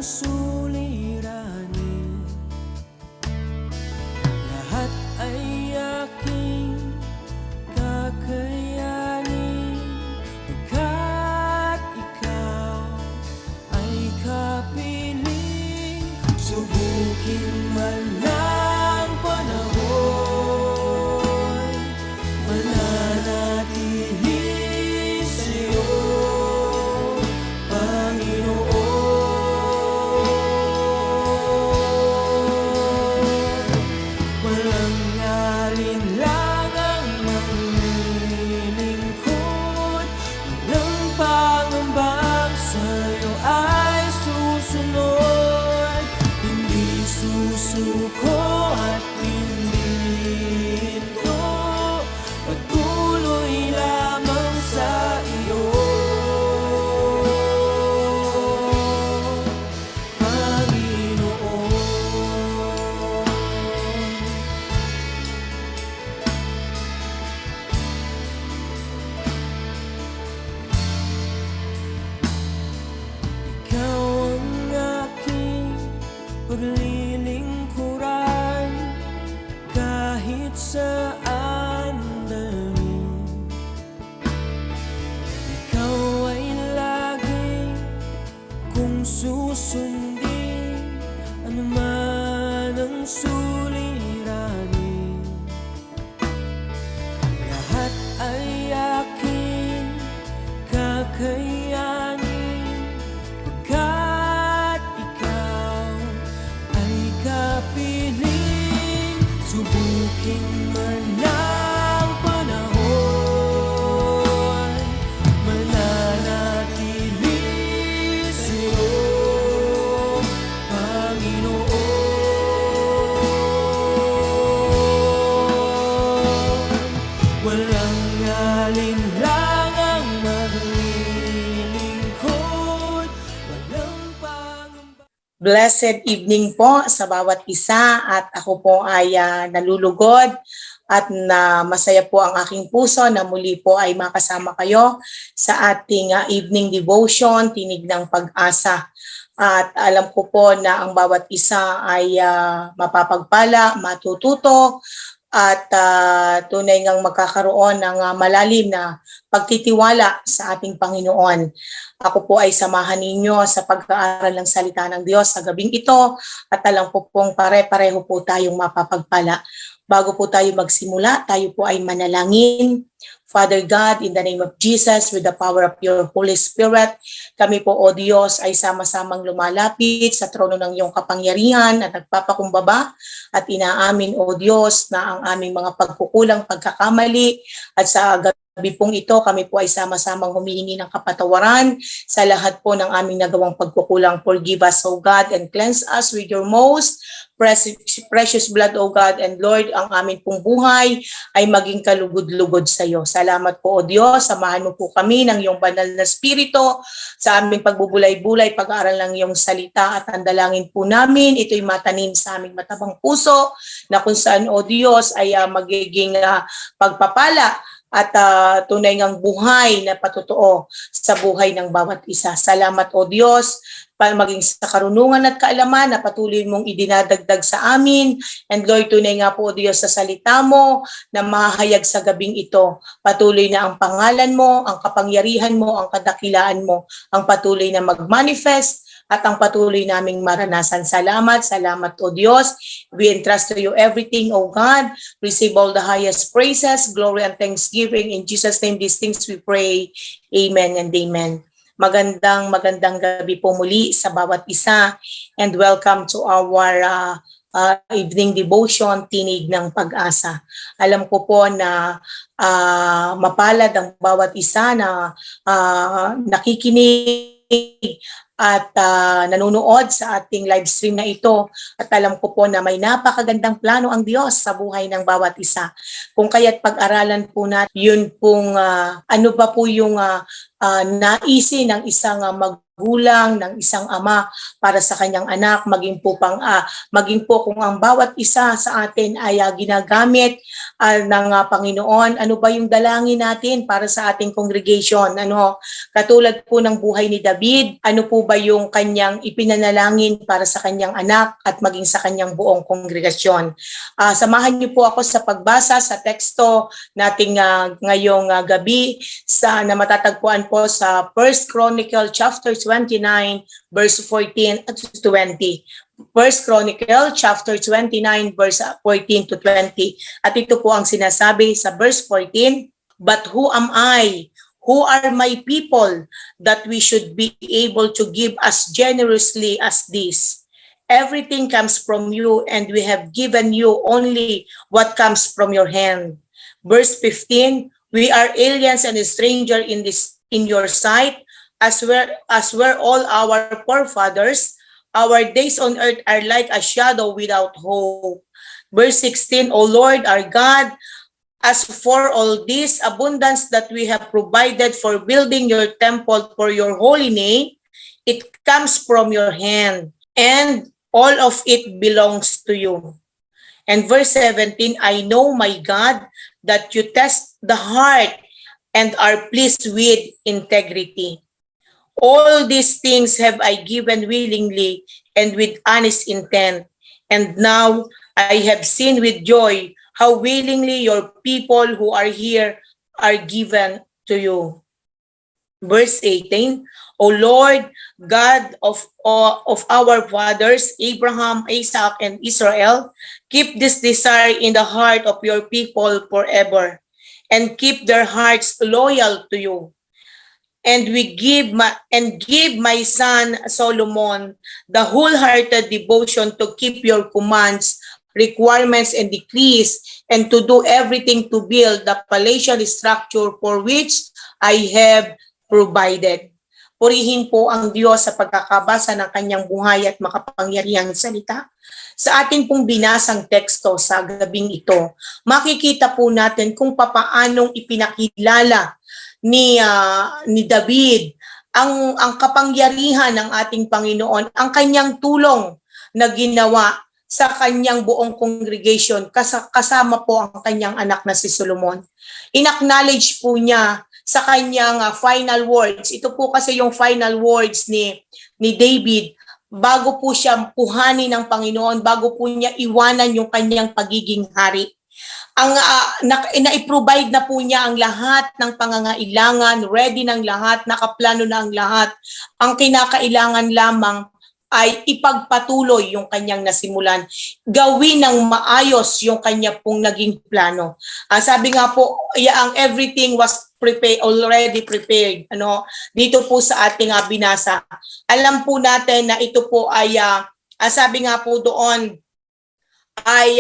suliranin, lahat ay aking kakayanin, pagkat ikaw ay kapiling. Subukin man ng panahon, mananatili sa'yo, Panginoon. Walang alinlangang maglilingkod, walang pangambang sa'yo ay susunod. Hindi susuko at hindi ito, patuloy lamang sa iyo, Panginoon. Ikaw ang aking paglilingkuran, kahit saan dalhin. Ikaw ay lagi kung susundin, anuman ang suliranin, lahat ay aking kakayanin, pagkat ikaw ay kapiling. Subukin man ng panahon, mananatili sa'yo, Panginoon. Walang alinlangang maglilingkod, walang pangamba. Blessed evening po sa bawat isa, at ako po ay nalulugod at na masaya po ang aking puso na muli po ay makasama kayo sa ating evening devotion, Tinig ng Pag-asa. At alam ko po na ang bawat isa ay mapapagpala, matututo, at tunay ngang magkakaroon ng malalim na pagtitiwala sa ating Panginoon. Ako po ay samahan ninyo sa pag-aaral ng salita ng Diyos sa gabing ito, at alam po pong pare-pareho po tayong mapapagpala. Bago po tayo magsimula, tayo po ay manalangin. Father God, in the name of Jesus, with the power of your Holy Spirit, kami po, O Diyos, ay sama-samang lumalapit sa trono ng iyong kapangyarihan at nagpapakumbaba at inaamin, O Diyos, na ang aming mga pagkukulang, pagkakamali, at sa gabi pong ito, kami po ay sama-samang humihingi ng kapatawaran sa lahat po ng aming nagawang pagkukulang. Forgive us, O God, and cleanse us with your most precious blood, O God, and Lord, ang amin pong buhay ay maging kalugod-lugod sa iyo. Salamat po, O Diyos, samahan mo po kami ng iyong banal na spirito sa aming pagbubulay-bulay, pag-aaral ng iyong salita, at ang dalangin po namin, ito'y matanim sa aming matabang puso, na kung saan, O Diyos, ay magiging pagpapala at tunay ngang buhay na patotoo sa buhay ng bawat isa. Salamat, O Diyos, maging sa karunungan at kaalaman na patuloy mong idinadagdag sa amin. And Lord, tunay nga po, O Diyos, sa salita mo na mahayag sa gabing ito. Patuloy na ang pangalan mo, ang kapangyarihan mo, ang kadakilaan mo, ang patuloy na mag-manifest at ang patuloy naming maranasan. Salamat, salamat, O Diyos. We entrust to you everything, O God. Receive all the highest praises, glory, and thanksgiving. In Jesus' name, these things we pray. Amen and amen. Magandang gabi po muli sa bawat isa, and welcome to our evening devotion, Tinig ng Pag-asa. Alam ko po na mapalad ang bawat isa na nakikinig at nanonood sa ating live stream na ito, at alam ko po na may napakagandang plano ang Diyos sa buhay ng bawat isa. Kung kaya't pag-aralan po natin yun pong ano ba po yung naisin ng isang magulang, ng isang ama para sa kanyang anak, maging po kung ang bawat isa sa atin ay ginagamit ng Panginoon. Ano ba yung dalangin natin para sa ating congregation? Katulad po ng buhay ni David, ano po ba yung kanyang ipinanalangin para sa kanyang anak at maging sa kanyang buong kongregasyon? Samahan niyo po ako sa pagbasa sa teksto nating ngayong gabi na matatagpuan po sa 1 Chronicle chapter 29 verse 14 at 20. 1 Chronicle chapter 29 verse 14 to 20. At ito po ang sinasabi sa verse 14, "But who am I? Who are my people that we should be able to give as generously as this? Everything comes from you, and we have given you only what comes from your hand." Verse 15, "We are aliens and a stranger in your sight, as were all our forefathers. Our days on earth are like a shadow without hope." Verse 16, "O Lord our God, as for all this abundance that we have provided for building your temple for your holy name, it comes from your hand, and all of it belongs to you." And verse 17, "I know, my God, that you test the heart and are pleased with integrity. All these things have I given willingly and with honest intent. And now I have seen with joy how willingly your people who are here are given to you." Verse 18, "O Lord, God of our fathers, Abraham, Isaac, and Israel, keep this desire in the heart of your people forever, and keep their hearts loyal to you. And give my son Solomon the wholehearted devotion to keep your commands, requirements, and decrees, and to do everything to build the palatial structure for which I have provided." Purihin po ang Diyos sa pagkakabasa ng kanyang buhay at makapangyarihang salita. Sa atin pong binasang teksto sa gabing ito, makikita po natin kung papaanong ipinakilala ni David ang kapangyarihan ng ating Panginoon, ang kanyang tulong na ginawa sa kanyang buong congregation, kasama po ang kanyang anak na si Solomon. In-acknowledge po niya sa kanyang final words. Ito po kasi yung final words ni David bago po siya kuhanin ng Panginoon, bago po niya iwanan yung kanyang pagiging hari. Na-provide na po niya ang lahat ng pangangailangan, ready ng lahat, nakaplano na ang lahat. Ang kinakailangan lamang ay ipagpatuloy yung kanyang nasimulan. Gawin ng maayos yung kanya pong naging plano. Sabi nga po, ang everything was already prepared. Dito po sa ating binasa. Alam po natin na ito po ay, sabi nga po doon, ay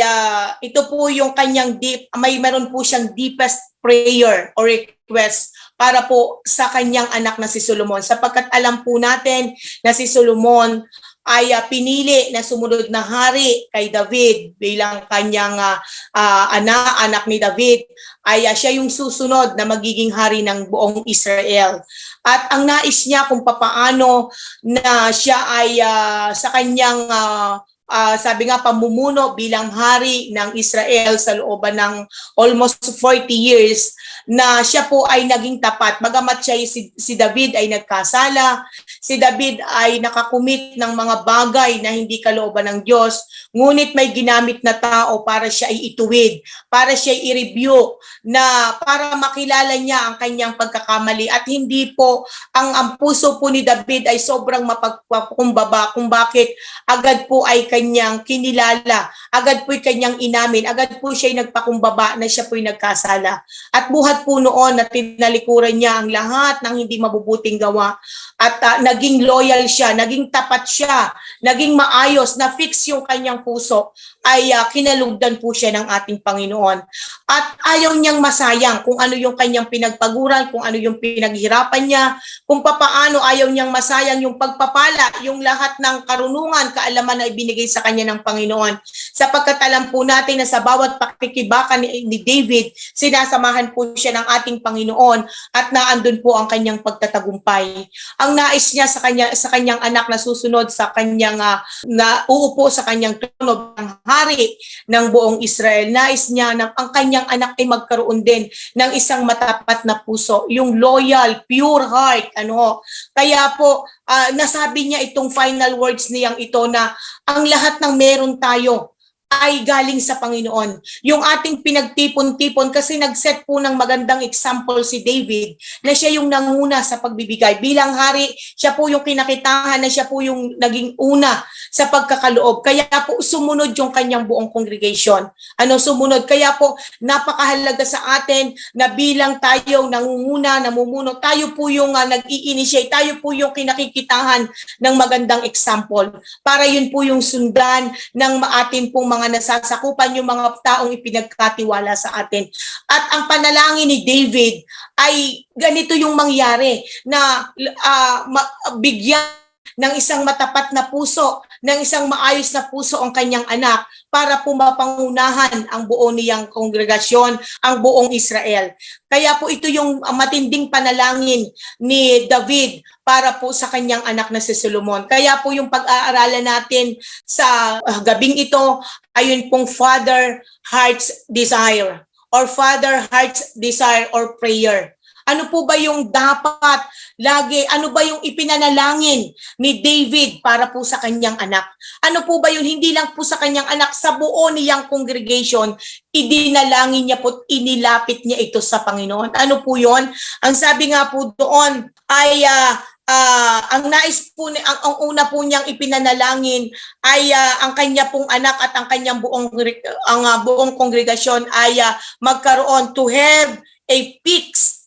ito po yung kanyang meron po siyang deepest prayer or request para po sa kanyang anak na si Solomon, sapagkat alam po natin na si Solomon ay pinili na sumunod na hari kay David bilang kanyang anak ni David, ay siya yung susunod na magiging hari ng buong Israel. At ang nais niya kung papaano na siya ay sa kanyang sabi nga pamumuno bilang hari ng Israel sa looban ng almost 40 years, na siya po ay naging tapat. Bagamat siya si David ay nagkasala, si David ay nakakumit ng mga bagay na hindi kalooban ng Diyos, ngunit may ginamit na tao para siya ay ituwid, para siya ay i-review, na para makilala niya ang kanyang pagkakamali. At hindi po, ang puso po ni David ay sobrang mapagpakumbaba kung bakit agad po ay kanyang kinilala, agad po ay kanyang inamin, agad po siya ay nagpakumbaba na siya po ay nagkasala. At buhat po noon na tinalikuran niya ang lahat ng hindi mabubuting gawa, at naging loyal siya, naging tapat siya, naging maayos, na fix yung kanyang puso, ay kinalugdan po siya ng ating Panginoon. At ayaw niyang masayang kung ano yung kanyang pinagpaguran, kung ano yung pinaghirapan niya, kung papaano ayaw niyang masayang yung pagpapala, yung lahat ng karunungan, kaalaman na ibinigay sa kanya ng Panginoon. sapagkat alam po natin na sa bawat pakikibaka ni David, sinasamahan po siya ng ating Panginoon at naandun po ang kanyang pagtatagumpay. Ang nais niya sa kanyang anak na susunod sa kanyang na uupo sa kanyang trono ng hari ng buong Israel. Nais niya na ang kanyang anak ay magkaroon din ng isang matapat na puso, yung loyal, pure heart. Kaya po nasabi niya itong final words niyang ito na ang lahat ng meron tayo ay galing sa Panginoon. Yung ating pinagtipon-tipon kasi nag-set po ng magandang example si David na siya yung nanguna sa pagbibigay. Bilang hari, siya po yung kinakitahan na siya po yung naging una sa pagkakaloob. Kaya po sumunod yung kanyang buong congregation. Sumunod? Kaya po napakahalaga sa atin na bilang tayo nangunguna, namumuno, tayo po yung nag-i-initiate, tayo po yung kinakikitahan ng magandang example. Para yun po yung sundan ng ating pong mga nasasakupan, yung mga taong ipinagkatiwala sa atin. At ang panalangin ni David ay ganito yung mangyari na bigyan ng isang matapat na puso, ng isang maayos na puso ang kanyang anak para po mapangunahan ang buo niyang kongregasyon, ang buong Israel. Kaya po ito yung matinding panalangin ni David para po sa kanyang anak na si Solomon. Kaya po yung pag-aaralan natin sa gabing ito, ayun pong Father Heart's Desire or Father Heart's Desire or Prayer. Ano po ba yung dapat lagi, ano ba yung ipinanalangin ni David para po sa kanyang anak? Ano po ba yung hindi lang po sa kanyang anak, sa buo niyang congregation, idinalangin niya po, inilapit niya ito sa Panginoon? Ano po yon? Ang sabi nga po doon ay ang nais po ang una po niyang ipinanalangin ay ang kanya pong anak at ang kanyang buong kongregasyon ay magkaroon to have a fixed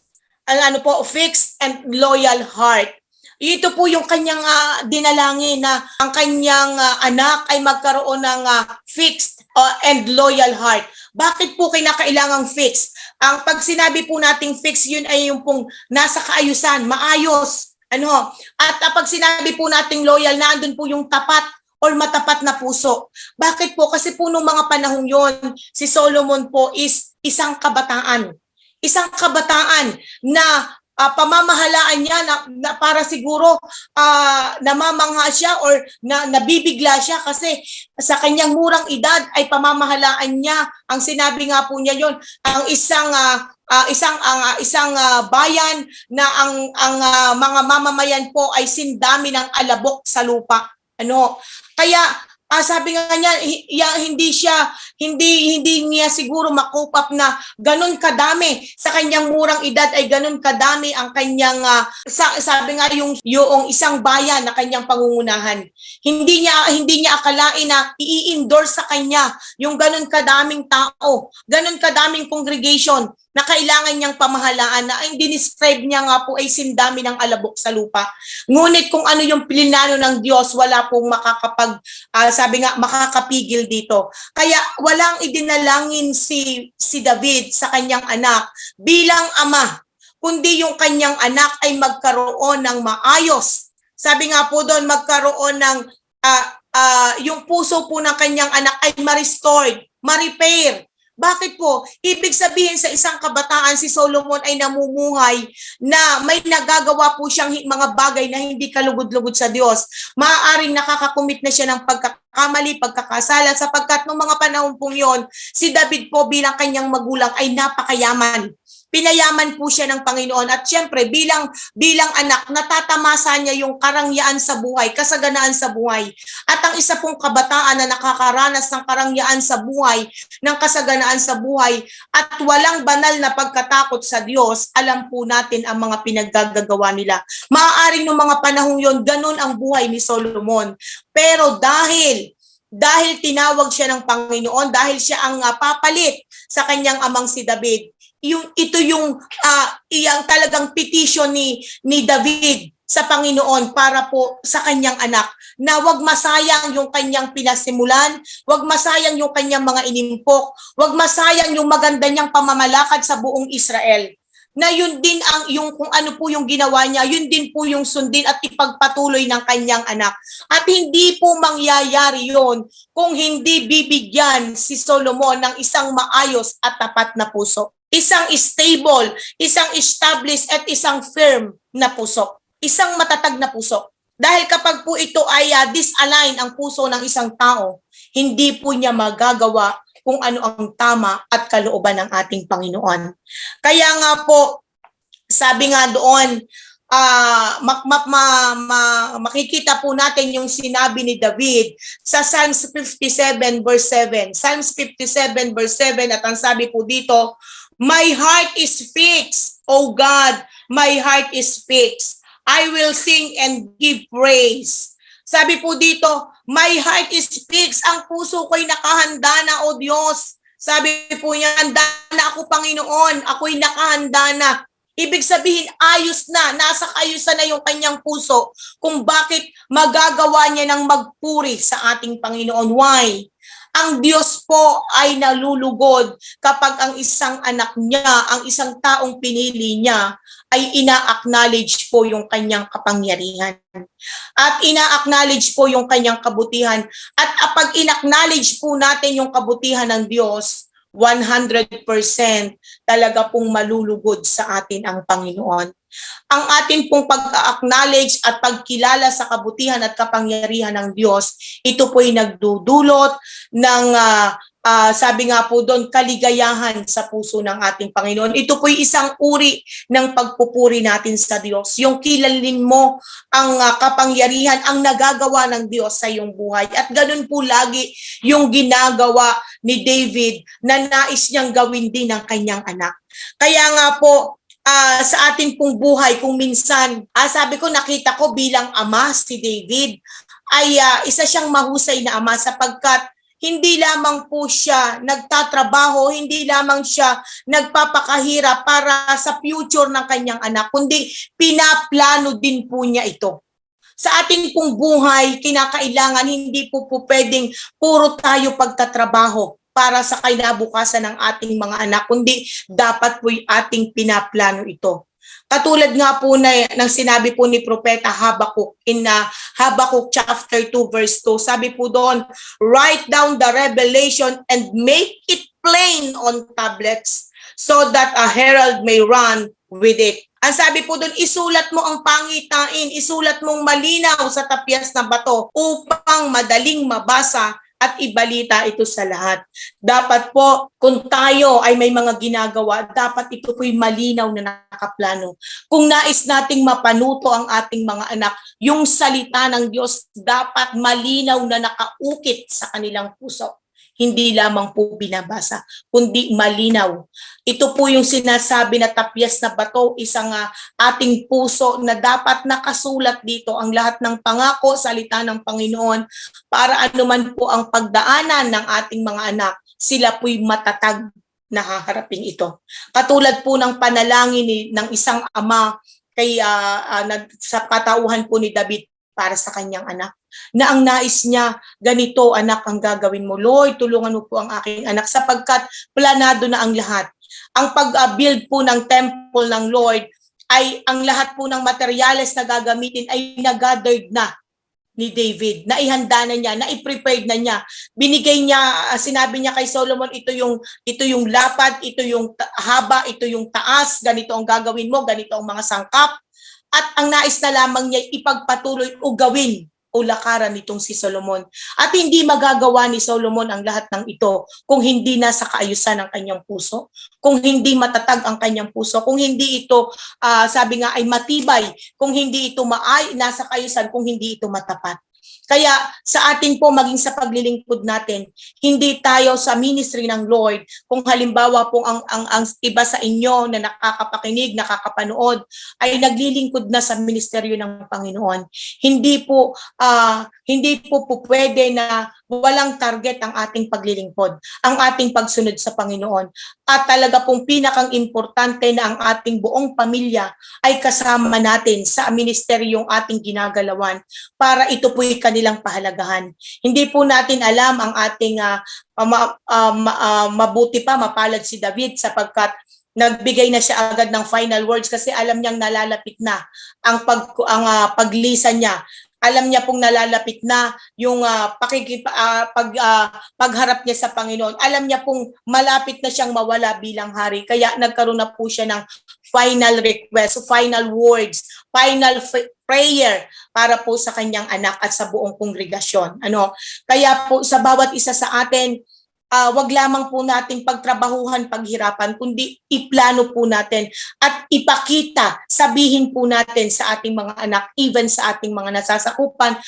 and loyal heart. Ito po yung kanyang dinalangin na ang kanyang anak ay magkaroon ng fixed and loyal heart. Bakit po kinakailangang fixed? Ang pag sinabi po nating fixed, yun ay yung pong nasa kaayusan, maayos. At pag sinabi po nating loyal, naandun po yung tapat or matapat na puso. Bakit po? Kasi po nung mga panahong yon, si Solomon po is isang kabataan. Isang kabataan na pamamahalaan niya na para siguro namamangha siya or nabibigla siya kasi sa kanyang murang edad ay pamamahalaan niya. Ang sinabi nga po niya yon, ang isang bayan na ang mga mamamayan po ay sindami ng alabok sa lupa. Kaya sabi nga niya, hindi niya siguro ma-cope up na ganun kadami sa kanyang murang edad ay ganun kadami ang kanyang sabi nga yung isang bayan na kanyang pangungunahan. Hindi niya akalain na i-endorse sa kanya yung ganun kadaming tao, ganun kadaming congregation na kailangan niyang pamahalaan na ang dinescribe niya nga po ay sindami ng alabok sa lupa. Ngunit kung ano yung plinano ng Diyos, wala pong makakapigil dito. Kaya walang idinalangin si David sa kanyang anak bilang ama, kundi yung kanyang anak ay magkaroon ng maayos. Sabi nga po doon, magkaroon ng yung puso po ng kanyang anak ay ma-restored, ma-repair. Bakit po? Ibig sabihin sa isang kabataan, si Solomon ay namumuhay na may nagagawa po siyang mga bagay na hindi kalugod-lugod sa Diyos. Maaaring nakakakumit na siya ng pagkakamali, pagkakasala, sapagkat noong mga panahon pong yon, si David po bilang kanyang magulang ay napakayaman. Pinayaman po siya ng Panginoon at syempre bilang anak natatamasa niya yung karangyaan sa buhay, kasaganaan sa buhay. At ang isa pong kabataan na nakakaranas ng karangyaan sa buhay, ng kasaganaan sa buhay at walang banal na pagkatakot sa Diyos, alam po natin ang mga pinaggagawa nila. Maaaring noong mga panahong yon, ganun ang buhay ni Solomon. Pero dahil tinawag siya ng Panginoon, dahil siya ang papalit sa kanyang amang si David, ito yung iyang talagang petition ni David sa Panginoon para po sa kanyang anak na wag masayang yung kanyang pinasimulan, wag masayang yung kanyang mga inimpok, wag masayang yung maganda niyang pamamalakad sa buong Israel. na yun din ang yung kung ano po yung ginawa niya, yun din po yung sundin at ipagpatuloy ng kanyang anak. At hindi po mangyayari yon kung hindi bibigyan si Solomon ng isang maayos at tapat na puso. Isang stable, isang established at isang firm na puso. Isang matatag na puso. Dahil kapag po ito ay disalign ang puso ng isang tao, hindi po niya magagawa kung ano ang tama at kalooban ng ating Panginoon. Kaya nga po, sabi nga doon, makikita po natin yung sinabi ni David sa Psalms 57 verse 7. Psalms 57 verse 7 at ang sabi po dito, "My heart is fixed, O God, my heart is fixed. I will sing and give praise." Sabi po dito, my heart is fixed. Ang puso ko'y nakahanda na, O Diyos. Sabi po niya, handa na ako, Panginoon. Ako'y nakahanda na. Ibig sabihin, ayos na. Nasa ayusan na yung kanyang puso kung bakit magagawa niya ng magpuri sa ating Panginoon. Why? Ang Diyos po ay nalulugod kapag ang isang anak niya, ang isang taong pinili niya, ay ina-acknowledge po yung kanyang kapangyarihan. At ina-acknowledge po yung kanyang kabutihan. At kapag in-acknowledge po natin yung kabutihan ng Diyos, 100% talaga pong malulugod sa atin ang Panginoon. Ang atin pong pag-acknowledge at pagkilala sa kabutihan at kapangyarihan ng Diyos, ito po'y nagdudulot ng sabi nga po doon, kaligayahan sa puso ng ating Panginoon. Ito po'y isang uri ng pagpupuri natin sa Diyos. Yung kilalin mo ang kapangyarihan, ang nagagawa ng Diyos sa iyong buhay. At ganun po lagi yung ginagawa ni David na nais niyang gawin din ng kanyang anak. Kaya nga po, sa ating pong buhay, kung minsan, sabi ko, nakita ko bilang ama si David, ay isa siyang mahusay na ama sapagkat hindi lamang po siya nagtatrabaho, hindi lamang siya nagpapakahirap para sa future ng kanyang anak, kundi pinaplano din po niya ito. Sa ating pong buhay, kinakailangan hindi po pwedeng puro tayo pagtatrabaho para sa kinabukasan ng ating mga anak, kundi dapat po'y ating pinaplano ito. Katulad nga po ng sinabi po ni Propeta Habakuk in Habakuk chapter 2 verse 2. Sabi po doon, write down the revelation and make it plain on tablets so that a herald may run with it. Ang sabi po doon, isulat mo ang pangitain, isulat mong malinaw sa tapyas na bato upang madaling mabasa at ibalita ito sa lahat. Dapat po, kung tayo ay may mga ginagawa, dapat ito po'y malinaw na nakaplano. Kung nais nating mapanuto ang ating mga anak, yung salita ng Diyos dapat malinaw na nakaukit sa kanilang puso. Hindi lamang po binabasa, kundi malinaw. Ito po yung sinasabi na tapyas na bato, isang ating puso na dapat nakasulat dito ang lahat ng pangako, salita ng Panginoon para anuman po ang pagdaanan ng ating mga anak, sila po'y matatag na haharapin ito. Katulad po ng panalangin ng isang ama kay sa katauhan po ni David para sa kanyang anak, na ang nais niya, ganito anak ang gagawin mo. Lord, tulungan mo po ang aking anak sapagkat planado na ang lahat. Ang pag-build po ng temple ng Lord ay ang lahat po ng materyales na gagamitin ay nag-gathered na ni David. Naihanda na niya, naiprepared na niya. Binigay niya, sinabi niya kay Solomon, ito yung lapad, ito yung haba, ito yung taas, ganito ang gagawin mo, ganito ang mga sangkap. At ang nais na lamang niya ipagpatuloy o gawin o lakaran nitong si Solomon. At hindi magagawa ni Solomon ang lahat ng ito kung hindi nasa kaayusan ang kanyang puso, kung hindi matatag ang kanyang puso, kung hindi ito, sabi nga ay matibay, kung hindi ito nasa kaayusan, kung hindi ito matapat. Kaya sa atin po maging sa paglilingkod natin, hindi tayo sa ministry ng Lord. Kung halimbawa po ang iba sa inyo na nakakapakinig, nakakapanood, ay naglilingkod na sa ministeryo ng Panginoon. Hindi po pwede na walang target ang ating paglilingkod, ang ating pagsunod sa Panginoon. At talaga pong pinakang importante na ang ating buong pamilya ay kasama natin sa ministeryong ating ginagalawan para ito po'y kanilang pahalagahan. Hindi po natin alam ang ating mabuti pa, mapalad si David sapagkat nagbigay na siya agad ng final words kasi alam niyang nalalapit na ang paglisan niya. Alam niya pong nalalapit na yung pagharap niya sa Panginoon. Alam niya pong malapit na siyang mawala bilang hari. Kaya nagkaroon na po siya ng final request, final words, final prayer para po sa kanyang anak at sa buong kongregasyon. Kaya po sa bawat isa sa atin, wag lamang po nating pagtrabahuhan, paghirapan, kundi iplano po natin at ipakita, sabihin po natin sa ating mga anak, even sa ating mga nasasakupan,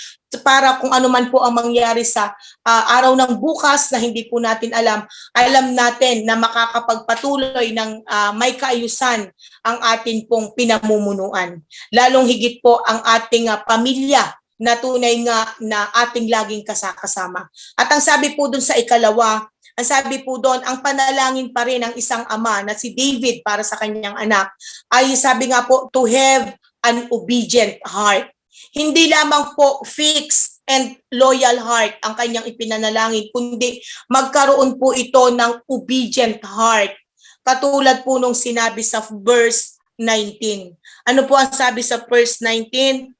para kung ano man po ang mangyari sa araw ng bukas na hindi po natin alam natin na makakapagpatuloy ng may kaayusan ang atin pong pinamumunuan. Lalong higit po ang ating pamilya na tunay nga na ating laging kasama. At ang sabi po dun sa ikalawa, ang sabi po doon, ang panalangin pa rin ng isang ama na si David para sa kanyang anak ay sabi nga po, to have an obedient heart. Hindi lamang po fixed and loyal heart ang kanyang ipinanalangin, kundi magkaroon po ito ng obedient heart. Katulad po nung sinabi sa verse 19. Ano po ang sabi sa verse 19?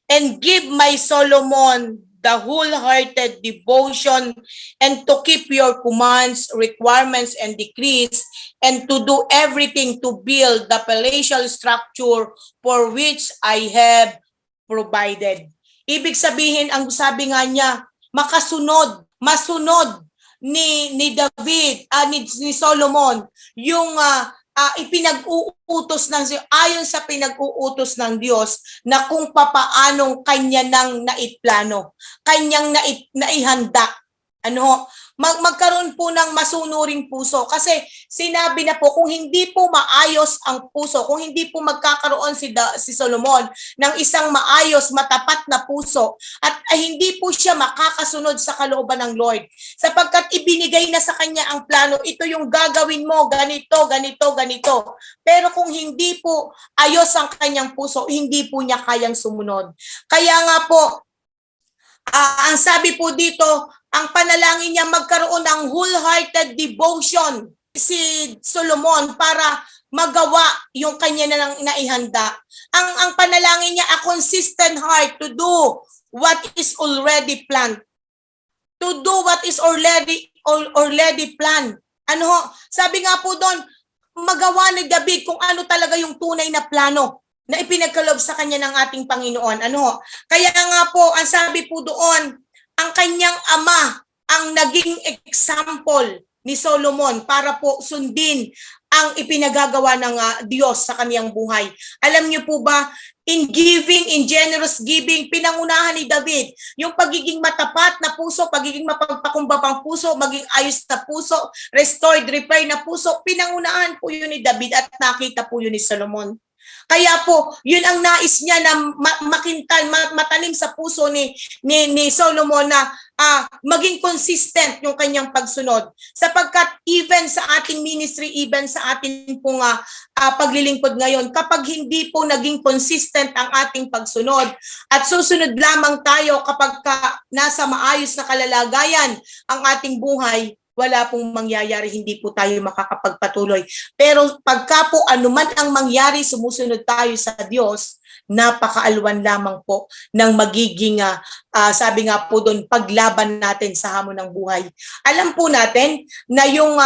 And give my Solomon the wholehearted devotion and to keep your commands, requirements, and decrees, and to do everything to build the palatial structure for which I have provided. Ibig sabihin, ang sabi nga niya, masunod ni David, ni Solomon, yung ipinag-uutos ayon sa pinag-uutos ng Diyos na kung papaanong kanya nang naiplano, kanyang naihanda. Magkaroon po ng masunuring puso kasi sinabi na po kung hindi po maayos ang puso, kung hindi po magkakaroon si Solomon ng isang maayos, matapat na puso at hindi po siya makakasunod sa kalooban ng Lord sapagkat ibinigay na sa kanya ang plano, ito yung gagawin mo, ganito, ganito, ganito. Pero kung hindi po ayos ang kanyang puso, hindi po niya kayang sumunod. Kaya nga po, ang sabi po dito, ang panalangin niya magkaroon ng wholehearted devotion si Solomon para magawa yung kanya na naihanda. Ang panalangin niya, a consistent heart to do what is already planned. To do what is already planned. Sabi nga po doon, magawa ni David kung ano talaga yung tunay na plano na ipinagkaloob sa kanya ng ating Panginoon. Kaya nga po, ang sabi po doon, ang kanyang ama ang naging example ni Solomon para po sundin ang ipinagagawa ng Diyos sa kaniyang buhay. Alam niyo po ba, in giving, in generous giving, pinangunahan ni David yung pagiging matapat na puso, pagiging mapagpakumbabang puso, maging ayos na puso, restored, repair na puso, pinangunahan po yun ni David at nakita po yun ni Solomon. Kaya po, yun ang nais niya na makintal, matanim sa puso ni Solomon na maging consistent yung kanyang pagsunod. Sapagkat even sa ating ministry, even sa ating pong paglilingkod ngayon, kapag hindi po naging consistent ang ating pagsunod at susunod lamang tayo kapag nasa maayos na kalalagayan ang ating buhay, wala pong mangyayari, hindi po tayo makakapagpatuloy. Pero pagka po anuman ang mangyari, sumusunod tayo sa Diyos, napakaalwan lamang po ng magiging, sabi nga po doon, paglaban natin sa hamon ng buhay. Alam po natin na yung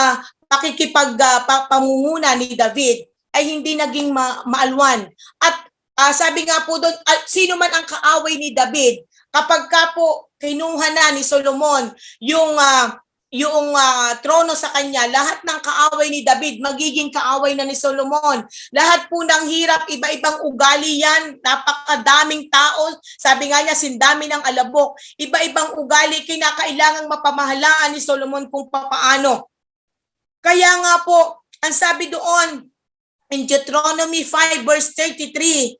pamumuna ni David ay hindi naging maalwan. At sabi nga po doon, sino man ang kaaway ni David, kapag ka po kinuha na ni Solomon yung trono sa kanya, lahat ng kaaway ni David magiging kaaway na ni Solomon. Lahat po ng hirap, iba-ibang ugali yan, napakadaming tao. Sabi nga niya, sindami ng alabok. Iba-ibang ugali, kinakailangang mapamahalaan ni Solomon kung papaano. Kaya nga po, ang sabi doon, in Deuteronomy 5 verse 33,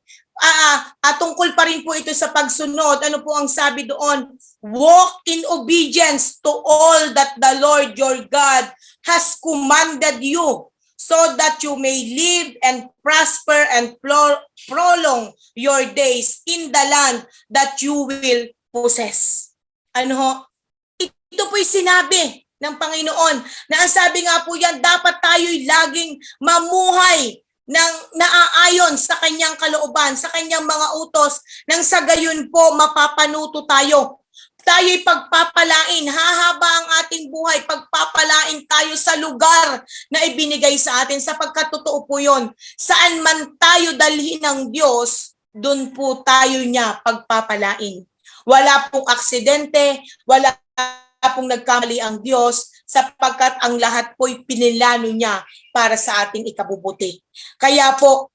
tungkol pa rin po ito sa pagsunod. Ano po ang sabi doon? Walk in obedience to all that the Lord your God has commanded you, so that you may live and prosper and prolong your days in the land that you will possess. Ito po'y sinabi ng Panginoon. Na ang sabi nga po yan, dapat tayo'y laging mamuhay ng naaayon sa kanyang kalooban, sa kanyang mga utos, nang sa gayon po mapapanuto tayo. Tayo'y pagpapalain, hahaba ang ating buhay, pagpapalain tayo sa lugar na ibinigay sa atin, sapagkat totoo po yun. Saan man tayo dalhin ng Diyos, doon po tayo niya pagpapalain. Wala pong aksidente, wala pong nagkamali ang Diyos, sapagkat ang lahat po'y pinilano niya para sa ating ikabubuti. Kaya po,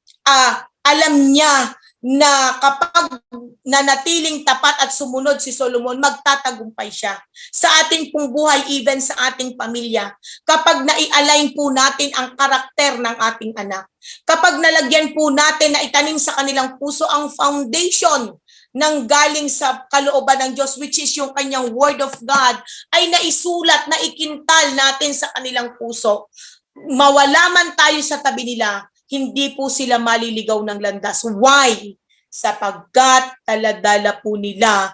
alam niya na kapag nanatiling tapat at sumunod si Solomon, magtatagumpay siya sa ating pong buhay, even sa ating pamilya. Kapag nai-align po natin ang karakter ng ating anak, kapag nalagyan po natin na itanim sa kanilang puso ang foundation ng galing sa kalooban ng Diyos, which is yung kanyang Word of God, ay naisulat, na ikintal natin sa kanilang puso. Mawala man tayo sa tabi nila, hindi po sila maliligaw ng landas. Why? Sapagkat taladala po nila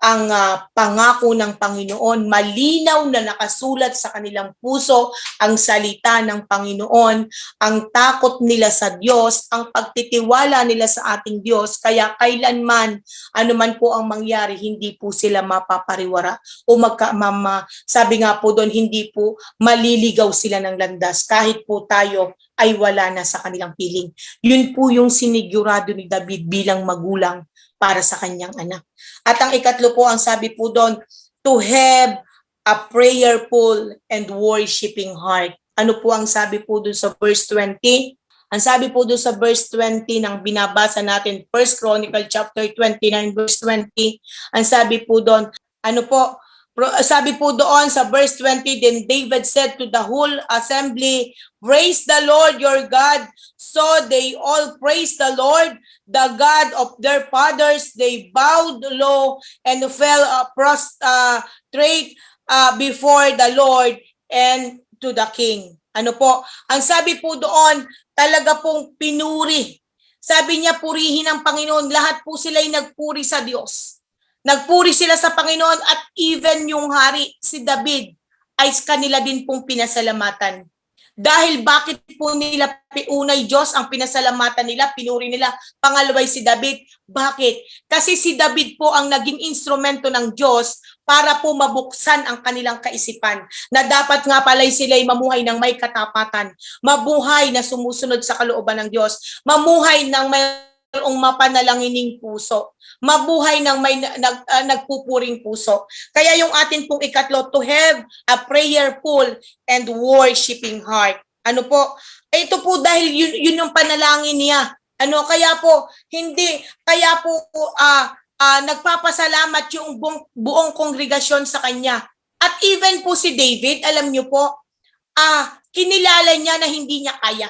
ang pangako ng Panginoon. Malinaw na nakasulat sa kanilang puso ang salita ng Panginoon, ang takot nila sa Diyos, ang pagtitiwala nila sa ating Diyos. Kaya kailanman, anuman po ang mangyari, hindi po sila mapapariwara o sabi nga po doon, hindi po maliligaw sila ng landas kahit po tayo ay wala na sa kanilang piling. Yun po yung sinigurado ni David bilang magulang para sa kanyang anak. At ang ikatlo po, ang sabi po doon, to have a prayerful and worshiping heart. Ano po ang sabi po doon sa verse 20? Ang sabi po doon sa verse 20 ng binabasa natin, 1 Chronicle chapter 29 verse 20, ang sabi po doon, ano po, sabi po doon sa verse 20, then David said to the whole assembly, praise the Lord your God. So they all praised the Lord, the God of their fathers. They bowed low and fell prostrate before the Lord and to the king. Ano po? Ang sabi po doon, talaga pong pinuri. Sabi niya, purihin ang Panginoon. Lahat po sila'y nagpuri sa Diyos. Nagpuri sila sa Panginoon, at even yung hari, si David, ay kanila din pong pinasalamatan. Dahil bakit po nila unay Diyos ang pinasalamatan nila, pinuri nila, pangalaway si David. Bakit? Kasi si David po ang naging instrumento ng Diyos para po mabuksan ang kanilang kaisipan, na dapat nga pala'y sila'y mamuhay ng may katapatan, mabuhay na sumusunod sa kalooban ng Diyos, mamuhay ng mayroong mapanalangining puso, mabuhay ng may nagpupuring puso. Kaya yung atin pong ikatlo, to have a prayerful and worshiping heart. Ano po? Ito po dahil yun yung panalangin niya. Ano, kaya po nagpapasalamat yung buong kongregasyon sa kanya. At even po si David, alam niyo po, kinilala niya na hindi niya kaya.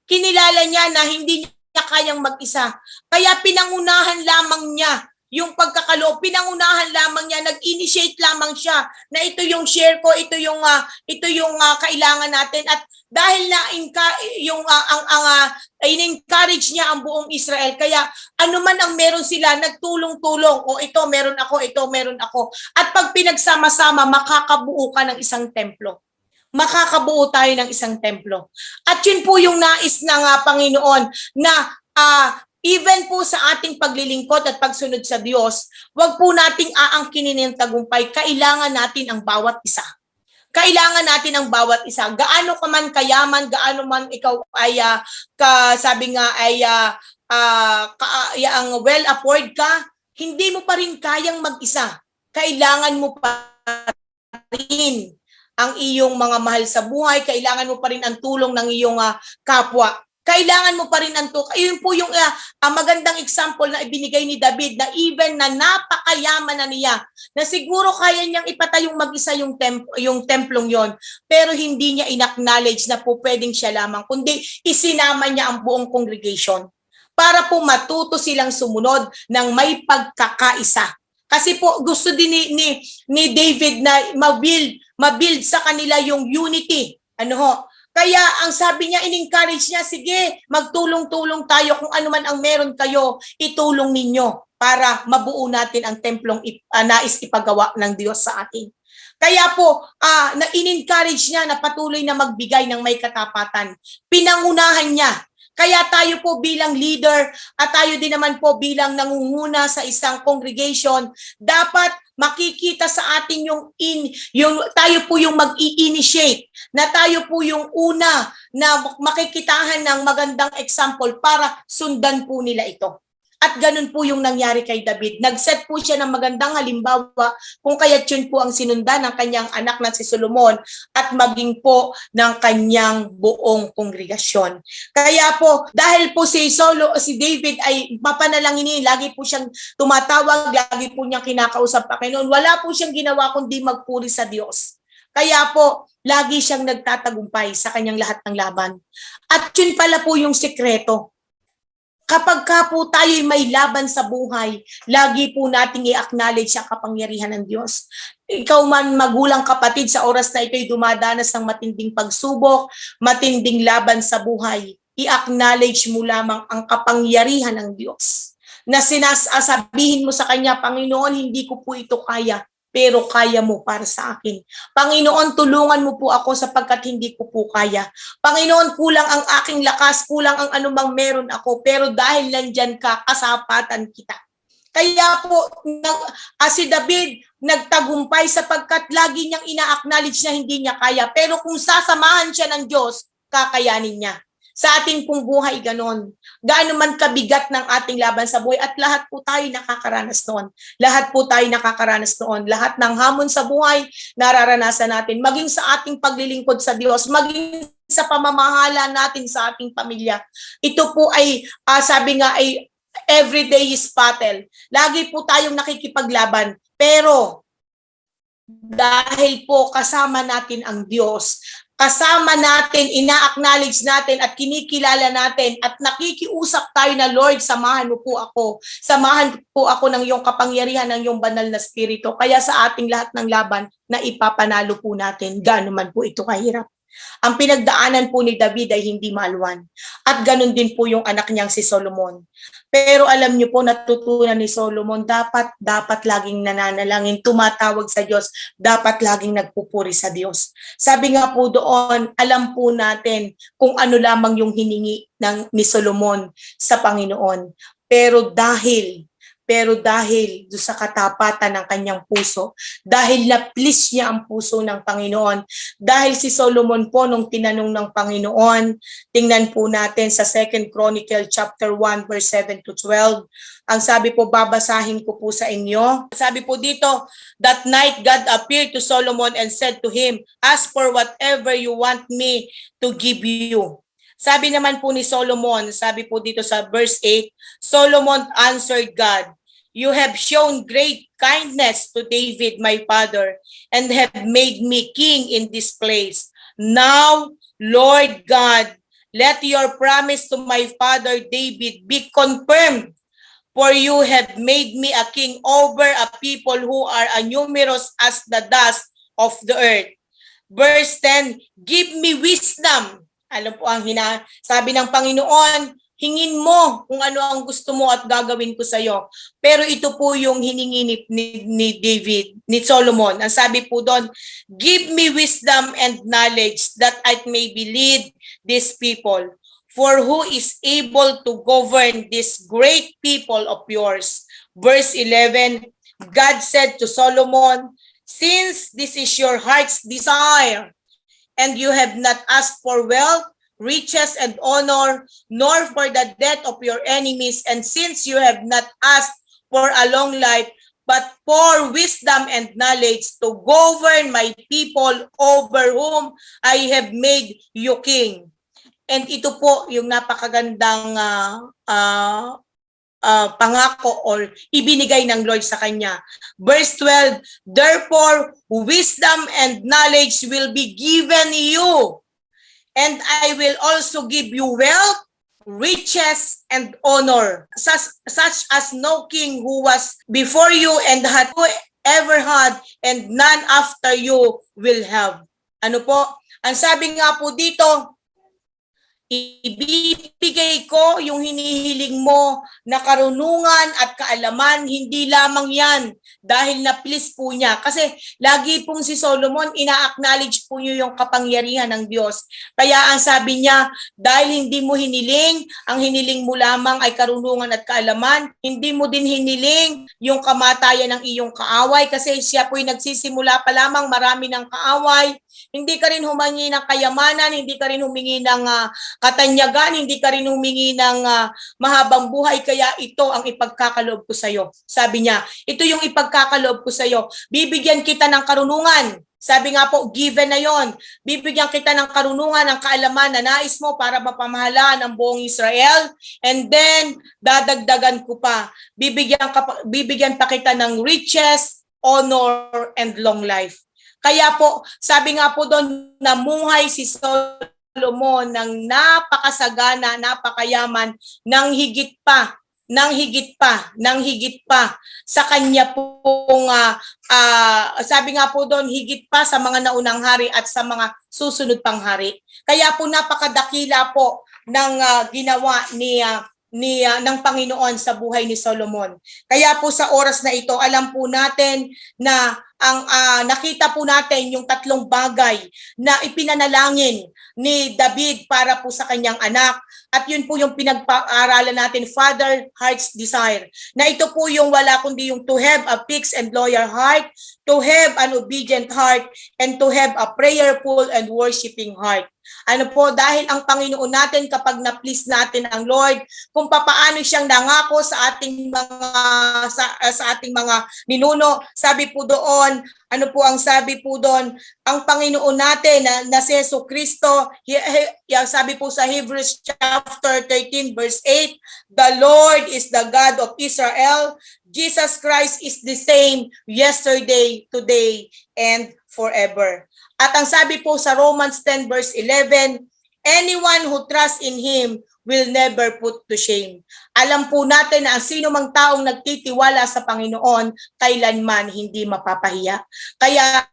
Kinilala niya na hindi niya kayang mag-isa. Kaya pinangunahan lamang niya yung pagkakaloob, pinangunahan lamang niya, nag-initiate lamang siya na ito yung share ko, ito yung kailangan natin. At dahil na in-encourage niya ang buong Israel, kaya anuman ang meron sila, nagtulong-tulong. O ito meron ako, ito meron ako. At pag pinagsama-sama, makakabuo ka ng isang templo. Makakabuo tayo ng isang templo. At yun po yung nais ng Panginoon na even po sa ating paglilingkod at pagsunod sa Diyos, wag po nating aangkinin yung tagumpay. Kailangan natin ang bawat isa. Kailangan natin ang bawat isa. Gaano ka man kayaman, gaano man ikaw ay ang well-afford ka, hindi mo pa rin kayang mag-isa. Kailangan mo pa rin ang iyong mga mahal sa buhay, kailangan mo pa rin ang tulong ng iyong kapwa. Kailangan mo pa rin ang tulong. Ayun po yung magandang example na ibinigay ni David, na even na napakayaman na niya, na siguro kaya niyang ipatayong mag-isa yung templong yon, pero hindi niya in-acknowledge na po pwedeng siya lamang, kundi isinama niya ang buong congregation para po matuto silang sumunod ng may pagkakaisa. Kasi po gusto din ni David na mabuild sa kanila yung unity. Ano ho? Kaya ang sabi niya, in-encourage niya, sige, magtulong-tulong tayo, kung ano man ang meron kayo, itulong ninyo para mabuo natin ang templong nais ipagawa ng Diyos sa atin. Kaya po, na-encourage niya na patuloy na magbigay ng may katapatan. Pinangunahan niya. Kaya tayo po bilang leader at tayo din naman po bilang nangunguna sa isang congregation, dapat makikita sa atin yung tayo po yung mag-i-initiate, na tayo po yung una na makikitahan ng magandang example para sundan po nila ito. At ganun po yung nangyari kay David. Nag-set po siya ng magandang halimbawa kung kaya't yun po ang sinundan ng kanyang anak na si Solomon at maging po ng kanyang buong kongregasyon. Kaya po, dahil po si David ay mapanalangin, lagi po siyang tumatawag, lagi po niyang kinakausap Panginoon. Wala po siyang ginawa kundi magpuri sa Diyos. Kaya po, lagi siyang nagtatagumpay sa kanyang lahat ng laban. At yun pala po yung sikreto. Kapag ka po tayo may laban sa buhay, lagi po nating i-acknowledge ang kapangyarihan ng Diyos. Ikaw man magulang kapatid, sa oras na ito'y dumadanas ng matinding pagsubok, matinding laban sa buhay, i-acknowledge mo lamang ang kapangyarihan ng Diyos. Na sinasabihin mo sa Kanya, Panginoon, hindi ko po ito kaya, pero kaya mo para sa akin. Panginoon, tulungan mo po ako sapagkat hindi ko po kaya. Panginoon, kulang ang aking lakas, kulang ang anumang meron ako, pero dahil nandyan ka, kasapatan kita. Kaya po, si David nagtagumpay sapagkat lagi niyang ina-acknowledge na hindi niya kaya. Pero kung sasamahan siya ng Diyos, kakayanin niya. Sa ating pong buhay, ganon. Gaano man kabigat ng ating laban sa buhay at lahat po tayo nakakaranas noon. Lahat po tayo nakakaranas noon. Lahat ng hamon sa buhay, nararanasan natin. Maging sa ating paglilingkod sa Diyos, maging sa pamamahala natin sa ating pamilya. Ito po ay, sabi nga ay, everyday is battle. Lagi po tayong nakikipaglaban. Pero, dahil po kasama natin ang Diyos, kasama natin, ina-acknowledge natin at kinikilala natin at nakikiusap tayo na, Lord, samahan mo po ako. Samahan po ako ng iyong kapangyarihan, ng iyong banal na spirito. Kaya sa ating lahat ng laban na ipapanalo po natin, gaano man po ito kahirap. Ang pinagdaanan po ni David ay hindi maluwan. At ganun din po yung anak niyang si Solomon. Pero alam niyo po, natutunan ni Solomon, dapat laging nananalangin, tumatawag sa Diyos, dapat laging nagpupuri sa Diyos. Sabi nga po doon, alam po natin kung ano lamang yung hiningi ni Solomon sa Panginoon. Pero dahil do sa katapatan ng kanyang puso, dahil na-please niya ang puso ng Panginoon, dahil si Solomon po nung tinanong ng Panginoon, tingnan po natin sa 2 Chronicle chapter 1 verse 7 to 12. Ang sabi po, babasahin ko po sa inyo. Sabi po dito, that night God appeared to Solomon and said to him, ask for whatever you want me to give you. Sabi naman po ni Solomon, sabi po dito sa verse 8, Solomon answered God, you have shown great kindness to David, my father, and have made me king in this place. Now, Lord God, let your promise to my father David be confirmed, for you have made me a king over a people who are as numerous as the dust of the earth. Verse 10, give me wisdom. Alam po ang sabi ng Panginoon, hingin mo kung ano ang gusto mo at gagawin ko sa iyo. Pero ito po yung hiningi ni David, ni Solomon. Ang sabi po doon, give me wisdom and knowledge that I may lead these people. For who is able to govern this great people of yours? Verse 11, God said to Solomon, since this is your heart's desire, and you have not asked for wealth, riches, and honor, nor for the death of your enemies, and since you have not asked for a long life, but for wisdom and knowledge to govern my people over whom I have made you king. And ito po yung napakagandang pangako or ibinigay ng Lord sa kanya. Verse 12, therefore, wisdom and knowledge will be given you, and I will also give you wealth, riches, and honor, such as no king who was before you and had ever had, and none after you will have. Ano po? Ang sabi nga po dito, Ibibigay ko yung hinihiling mo na karunungan at kaalaman, hindi lamang yan dahil na-please po niya. Kasi lagi pong si Solomon, ina-acknowledge po niyo yung kapangyarihan ng Diyos. Kaya ang sabi niya, dahil hindi mo hiniling, ang hiniling mo lamang ay karunungan at kaalaman, hindi mo din hiniling yung kamatayan ng iyong kaaway kasi siya po'y nagsisimula pa lamang marami ng kaaway. Hindi ka rin humingi ng kayamanan, hindi ka rin humingi ng katanyagan, hindi ka rin humingi ng mahabang buhay, kaya ito ang ipagkakaloob ko sa iyo. Sabi niya, ito yung ipagkakaloob ko sa iyo. Bibigyan kita ng karunungan. Sabi nga po, given na yon. Bibigyan kita ng karunungan, ng kaalaman na nais mo para mapamahalaan ang buong Israel. And then, dadagdagan ko pa. Bibigyan pa kita ng riches, honor, and long life. Kaya po, sabi nga po doon, namuhay si Solomon ng napakasagana, napakayaman, ng higit pa sa kanya pong, sabi nga po doon, higit pa sa mga naunang hari at sa mga susunod pang hari. Kaya po napakadakila po ng ginawa ng Panginoon sa buhay ni Solomon. Kaya po sa oras na ito, alam po natin na nakita po natin yung tatlong bagay na ipinanalangin ni David para po sa kanyang anak. At yun po yung pinag-aaralan natin, Father Heart's Desire. Na ito po yung wala kundi yung to have a fixed and loyal heart, to have an obedient heart, and to have a prayerful and worshiping heart. Ano po, dahil ang Panginoon natin kapag na-please natin ang Lord, kung papaano siyang nangako sa ating mga ninuno, sabi po doon, ano po ang sabi po doon, ang Panginoon natin na si Jesucristo, sabi po sa Hebrews chapter 13 verse 8, the Lord is the God of Israel, Jesus Christ is the same yesterday, today, and forever. At ang sabi po sa Romans 10 verse 11, anyone who trusts in Him will never put to shame. Alam po natin na ang sino mang taong nagtitiwala sa Panginoon, kailanman hindi mapapahiya. Kaya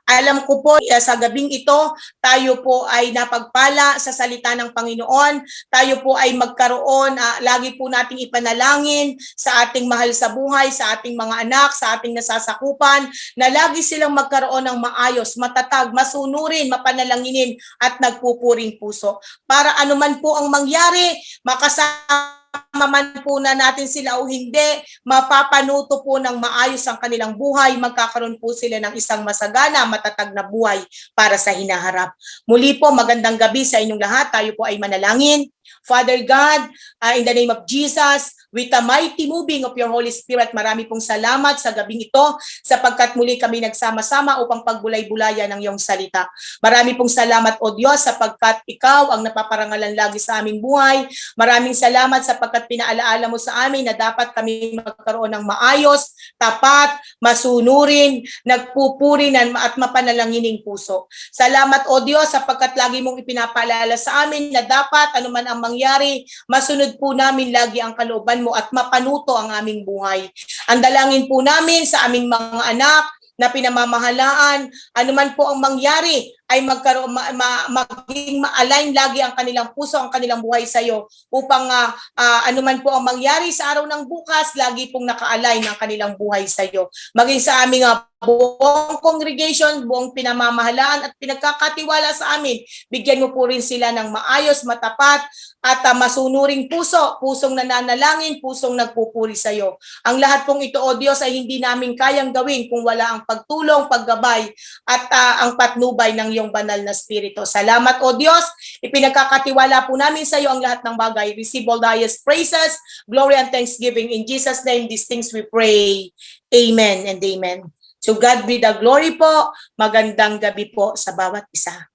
alam ko po sa gabing ito, tayo po ay napagpala sa salita ng Panginoon. Tayo po ay magkaroon, lagi po nating ipanalangin sa ating mahal sa buhay, sa ating mga anak, sa ating nasasakupan, na lagi silang magkaroon ng maayos, matatag, masunurin, mapanalanginin at nagpupuring puso. Para anuman po ang mangyari, makasama man po na natin sila o hindi, mapapanuto po ng maayos ang kanilang buhay, magkakaroon po sila ng isang masagana, matatag na buhay para sa hinaharap. Muli po, magandang gabi sa inyong lahat. Tayo po ay manalangin. Father God, in the name of Jesus, with the mighty moving of your Holy Spirit, marami pong salamat sa gabing ito sapagkat muli kami nagsama-sama upang pagbulay-bulayan ng iyong salita. Marami pong salamat, O Diyos, sapagkat ikaw ang napaparangalan lagi sa aming buhay. Maraming salamat sapagkat pinaalaala mo sa amin na dapat kami magkaroon ng maayos, tapat, masunurin, nagpupurin at mapanalanginin puso. Salamat, O Diyos, sapagkat lagi mong ipinapaalala sa amin na dapat anuman ang mangyari, masunod po namin lagi ang kalooban mo at mapanuto ang aming buhay. Ang dalangin po namin sa aming mga anak na pinamamahalaan, anuman po ang mangyari, ay maging ma-align lagi ang kanilang puso, ang kanilang buhay sa iyo upang anuman po ang mangyari sa araw ng bukas, lagi pong naka-align ang kanilang buhay sa iyo. Maging sa aming buong congregation, buong pinamamahalaan at pinagkakatiwala sa amin, bigyan mo po rin sila ng maayos, matapat at masunuring puso, pusong nananalangin, pusong nagpupuri sa iyo. Ang lahat pong ito, O Diyos, ay hindi namin kayang gawin kung wala ang pagtulong, paggabay at ang patnubay ng iyong banal na spirito. Salamat, O Diyos. Ipinagkakatiwala po namin sa iyo ang lahat ng bagay. Receive all the highest praises, glory and thanksgiving. In Jesus' name, these things we pray. Amen and amen. So God be the glory po. Magandang gabi po sa bawat isa.